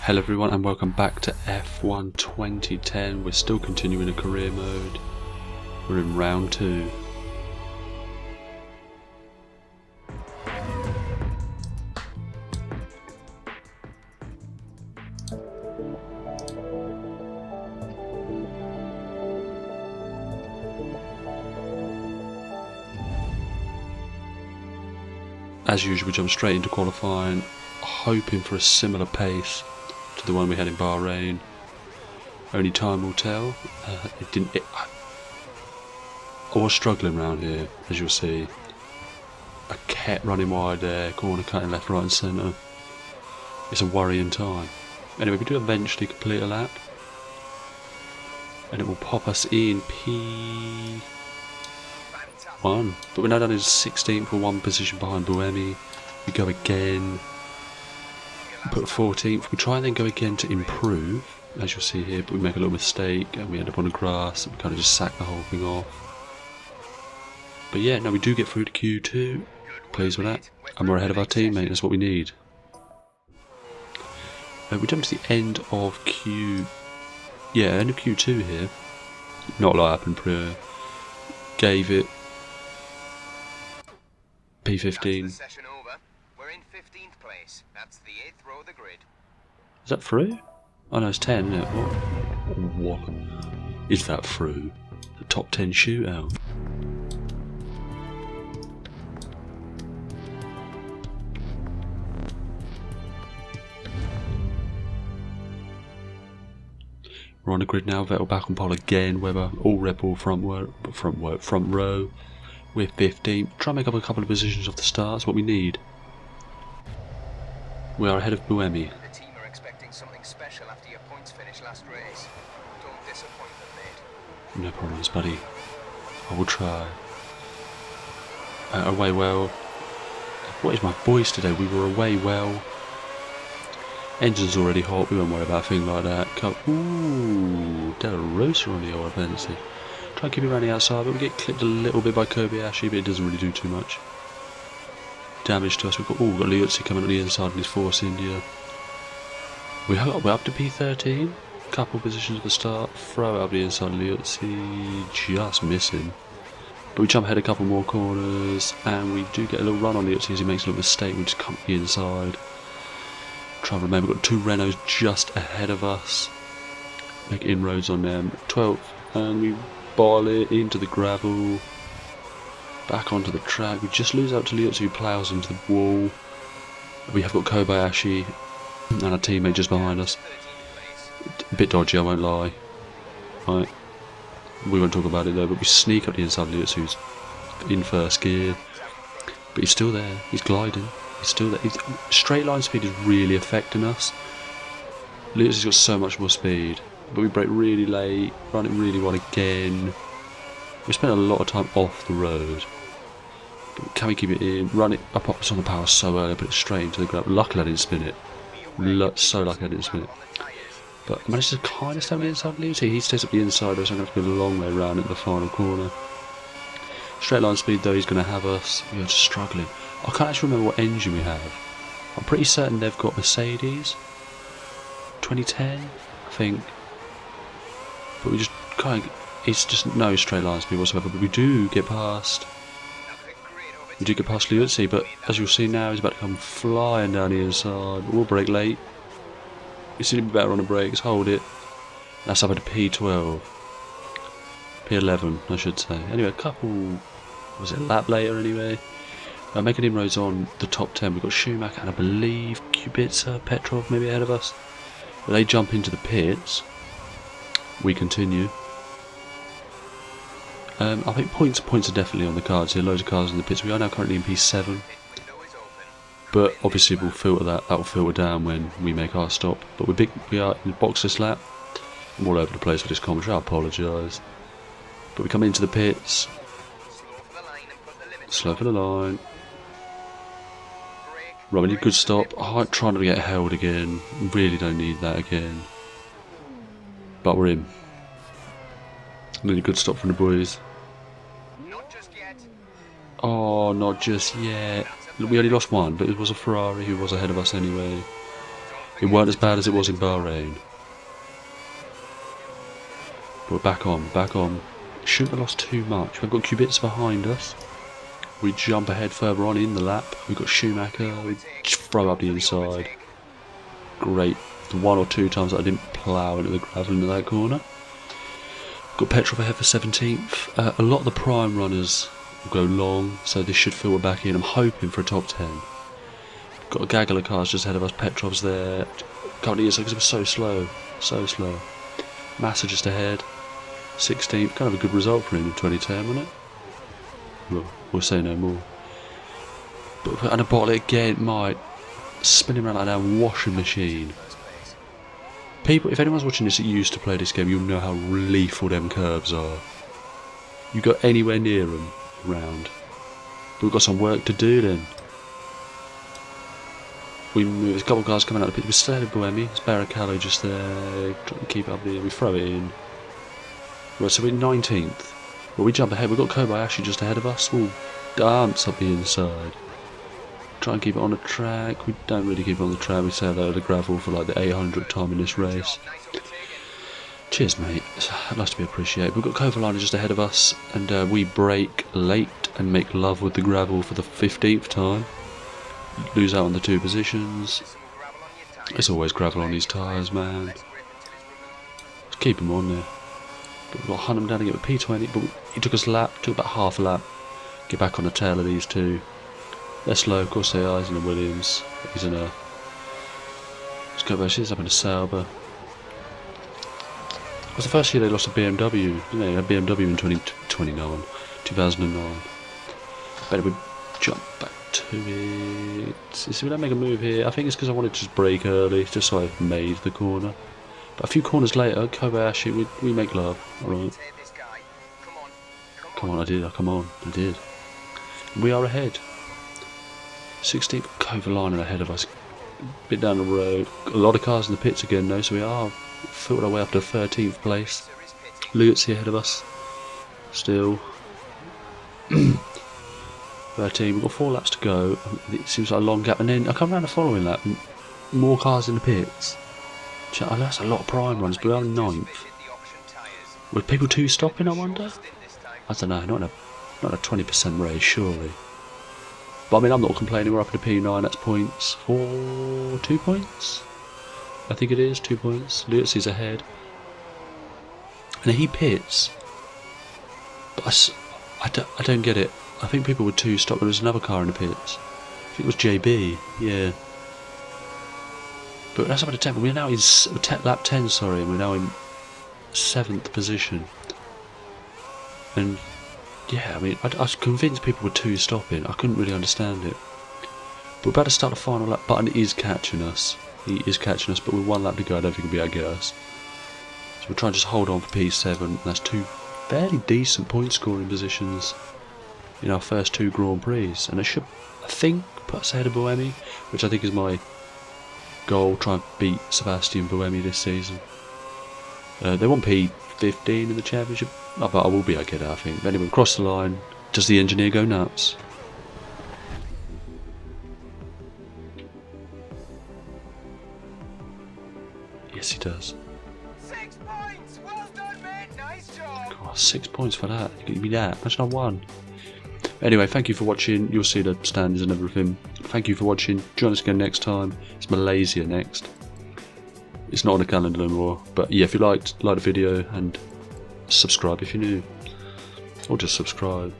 Hello everyone and welcome back to F1 2010. We're still continuing a career mode. We're in round 2. As usual, we jump straight into qualifying, hoping for a similar pace to the one we had in Bahrain. Only time will tell. I was struggling around here, as you'll see. I kept running wide there, corner cutting left, right and centre. It's a worrying time. Anyway, we do eventually complete a lap. And it will pop us in P1. But we're now down to 16th, for one position behind Buemi. We go again. Put 14th. We try and then go again to improve, as you'll see here, but we make a little mistake and we end up on the grass and we kind of just sack the whole thing off. But yeah, no, we do get through to Q2. Pleased with that. And we're ahead of our teammate. That's what we need. We jump to the end of end of Q2 here. Not a lot happened prior. Gave it P15. We're in 15th place. That's the 8th row of the grid. Is that through? Oh no, it's 10, isn't it? What is that through? The top 10 shootout. We're on the grid now. Vettel back on pole again. Webber all Red Bull front row. We're 15th. Try and make up a couple of positions off the start. That's what we need. We are ahead of Buemi. The team are expecting something special after your points finish last race. Don't disappoint them, mate. No problems, buddy. I will try. Away well. What is my voice today? We were away well. Engine's already hot. We won't worry about a thing like that. Ooh, Del Rosa on the old dependency. Try and keep it around the outside, but we get clipped a little bit by Kobayashi, but it doesn't really do too much damage to us. We've got Liuzzi coming on the inside in his Force India. We're up to P13. Couple positions at the start. Throw it up the inside. Liuzzi just missing. But we jump ahead a couple more corners, and we do get a little run on Liuzzi as he makes a little mistake. We just come to the inside. Try and remember, we've got 2 Renaults just ahead of us. Make inroads on them. 12th, and we ball it into the gravel. Back onto the track. We just lose out to Liuzzi, who ploughs into the wall. We have got Kobayashi and our teammate just behind us. A bit dodgy, I won't lie. Right. We won't talk about it though, but we sneak up the inside of Liuzzi, who's in first gear. But he's still there. He's gliding. He's still there. Straight line speed is really affecting us. Liuzzi's got so much more speed. But we brake really late, run it really wide again. We spent a lot of time off the road. But can we keep it in? Run it up on the power so early, put it straight into the ground. Luckily I didn't spin it. So lucky I didn't spin it. But I managed to kind of stay on the inside of Liuzzi. He stays up the inside, so I'm going to have to go a long way round at the final corner. Straight line speed though, he's going to have us. We are just struggling. I can't actually remember what engine we have. I'm pretty certain they've got Mercedes 2010, I think. But we just kind of, it's just no straight line speed whatsoever. But we do get past Liuzzi, but as you'll see now, he's about to come flying down the inside. We'll brake late. It's a little bit better on the brakes, hold it. That's up at P12. P11, I should say. Anyway, a couple, was it a lap later anyway? Making inroads on the top 10. We've got Schumacher and I believe Kubica, Petrov maybe ahead of us. But they jump into the pits. We continue. I think points are definitely on the cards here. Loads of cars in the pits. We are now currently in P7. But obviously we'll filter that. That will filter down when we make our stop. But we are in the box this lap. I'm all over the place with this commentary. I apologise. But we come into the pits. Slow for the line. Right, we need a good stop. I'm trying to get held again. Really don't need that again. But we're in. Really good stop from the boys. Oh, not just yet. We only lost one, but it was a Ferrari who was ahead of us anyway. It weren't as bad as it was in Bahrain. But we're back on, back on. Shouldn't have lost too much. We've got Kubica behind us. We jump ahead further on in the lap. We've got Schumacher. We throw up the inside. Great. The 1 or 2 times that I didn't plough into the gravel into that corner. Got Petrov ahead for 17th. A lot of the prime runners will go long, so this should filter back in. I'm hoping for a top 10. Got a gaggle of cars just ahead of us. Petrov's there. Can't hear because it was so slow. So slow. Massa just ahead. 16th. Kind of a good result for him in 2010, wasn't it? Well, we'll say no more. But and a bottle again, might spinning around like a washing machine. People, if anyone's watching this that used to play this game, you'll know how lethal them curves are. You got anywhere near them round. But we've got some work to do then. We move. There's a couple of guys coming out of the pit. We're still ahead of Buemi. It's Barrichello just there, trying to keep it up there. We throw it in. Right, so we're 19th. Well, we jump ahead. We've got Kobayashi just ahead of us. We'll dance up the inside. Try and keep it on the track. We don't really keep it on the track. We sail over the gravel for like the 800th time in this race. Cheers, mate. Nice to be appreciated. We've got Kovalainen just ahead of us, and we brake late and make love with the gravel for the 15th time. Lose out on the 2 positions. It's always gravel on these tyres, man. Just keep them on there. But we've got to hunt them down to get with P20, but he took us a lap, took about half a lap. Get back on the tail of these 2. They're slow, of course they are. He's in a Williams. He's in a... Let's go back. She's up in a Sauber. It was the first year they lost a BMW. Didn't they? A BMW in 2009. Better we jump back to it. See, we don't make a move here. I think it's because I wanted to just brake early, just so I made the corner. But a few corners later, Kobayashi, we make love. Alright. Come on, I did. Come on, I did. We are ahead. 16th, Kovalainen ahead of us. A bit down the road. A lot of cars in the pits again though, so we are filtered our way up to 13th place. Lutz ahead of us. Still. 13, we've got 4 laps to go. It seems like a long gap, and then I come around the following lap. More cars in the pits. That's a lot of prime runs, but we're on 9th. Were people 2 stopping, I wonder? I don't know, not a 20% race, surely. But I mean, I'm not complaining, we're up in the P9, that's points for 2 points? I think it is, 2 points. Lutz is ahead. And he pits. But I don't get it. I think people were 2 stopped, there was another car in the pits. I think it was JB, yeah. But that's up to 10, we're now in lap 10, sorry, and we're now in 7th position. And yeah, I mean, I was convinced people were 2 stopping. I couldn't really understand it. But we're about to start the final lap. Button is catching us. He is catching us, but with 1 lap to go, I don't think he'll be able to get us. So we're trying to just hold on for P7. And that's 2 fairly decent point scoring positions in our first 2 Grand Prix. And it should, I think, put us ahead of Buemi, which I think is my goal, try and beat Sebastian Buemi this season. They want P15 in the championship. Oh, but I will be able to get it, I think. But anyway, cross the line. Does the engineer go nuts? Yes, he does. 6 points! Well done, mate! Nice job! God, 6 points for that. Give me that. Imagine I won. Anyway, thank you for watching. You'll see the standings and everything. Thank you for watching. Join us again next time. It's Malaysia next. It's not on the calendar anymore. But yeah, if you liked, like the video and subscribe if you're new. Or just subscribe.